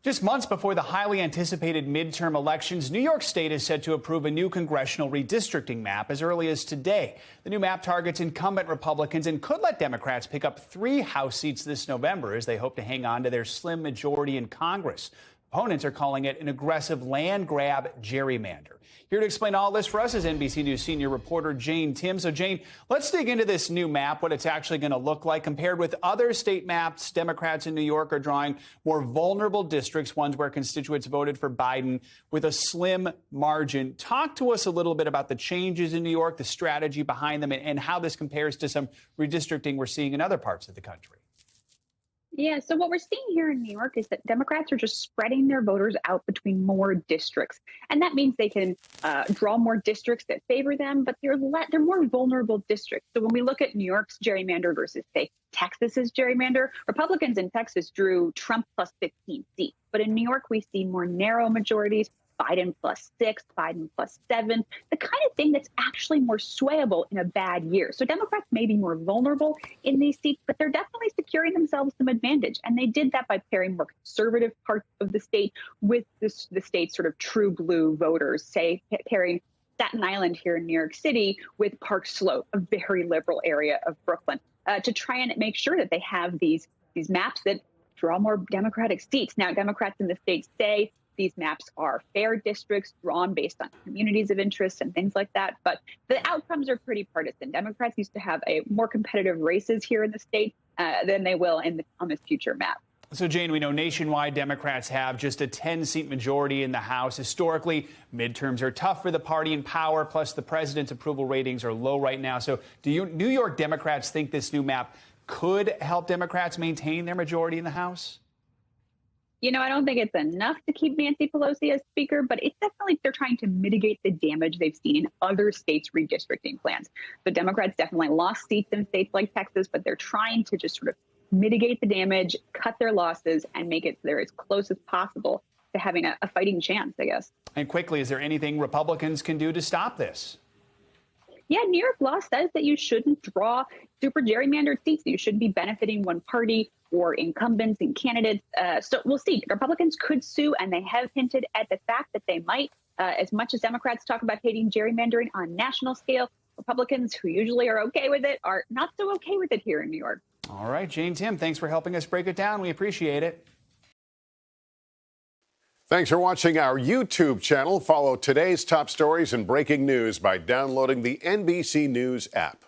Just months before the highly anticipated midterm elections, New York State is set to approve a new congressional redistricting map as early as today. The new map targets incumbent Republicans and could let Democrats pick up 3 House seats this November as they hope to hang on to their slim majority in Congress. Opponents are calling it an aggressive land grab gerrymander. Here to explain all this for us is NBC News senior reporter Jane Timm. So, Jane, let's dig into this new map, what it's actually going to look like. Compared with other state maps, Democrats in New York are drawing more vulnerable districts, ones where constituents voted for Biden with a slim margin. Talk to us a little bit about the changes in New York, the strategy behind them, and how this compares to some redistricting we're seeing in other parts of the country. Yeah, so what we're seeing here in New York is that Democrats are just spreading their voters out between more districts. And that means they can draw more districts that favor them, but they're more vulnerable districts. So when we look at New York's gerrymander versus, say, Texas's gerrymander, Republicans in Texas drew Trump plus 15 seats. But in New York, we see more narrow majorities, Biden plus 6, Biden plus 7, the kind of thing that's actually more swayable in a bad year. So Democrats may be more vulnerable in these seats, but they're definitely securing themselves some advantage. And they did that by pairing more conservative parts of the state with the state's sort of true blue voters, say pairing Staten Island here in New York City with Park Slope, a very liberal area of Brooklyn, to try and make sure that they have these maps that draw more Democratic seats. Now, Democrats in the state say these maps are fair districts drawn based on communities of interest and things like that. But the outcomes are pretty partisan. Democrats used to have a more competitive races here in the state than they will on this future map. So, Jane, we know nationwide Democrats have just a 10-seat majority in the House. Historically, midterms are tough for the party in power, plus the president's approval ratings are low right now. So do New York Democrats think this new map could help Democrats maintain their majority in the House? You know, I don't think it's enough to keep Nancy Pelosi as speaker, but it's definitely they're trying to mitigate the damage they've seen in other states' redistricting plans. The Democrats definitely lost seats in states like Texas, but they're trying to just sort of mitigate the damage, cut their losses, and make it so they're as close as possible to having a fighting chance, I guess. And quickly, is there anything Republicans can do to stop this? Yeah, New York law says that you shouldn't draw super gerrymandered seats, that you shouldn't be benefiting one party or incumbents and candidates. So we'll see. Republicans could sue, and they have hinted at the fact that they might. As much as Democrats talk about hating gerrymandering on national scale, Republicans, who usually are okay with it, are not so okay with it here in New York. All right, Jane Timm, thanks for helping us break it down. We appreciate it. Thanks for watching our YouTube channel. Follow today's top stories and breaking news by downloading the NBC News app.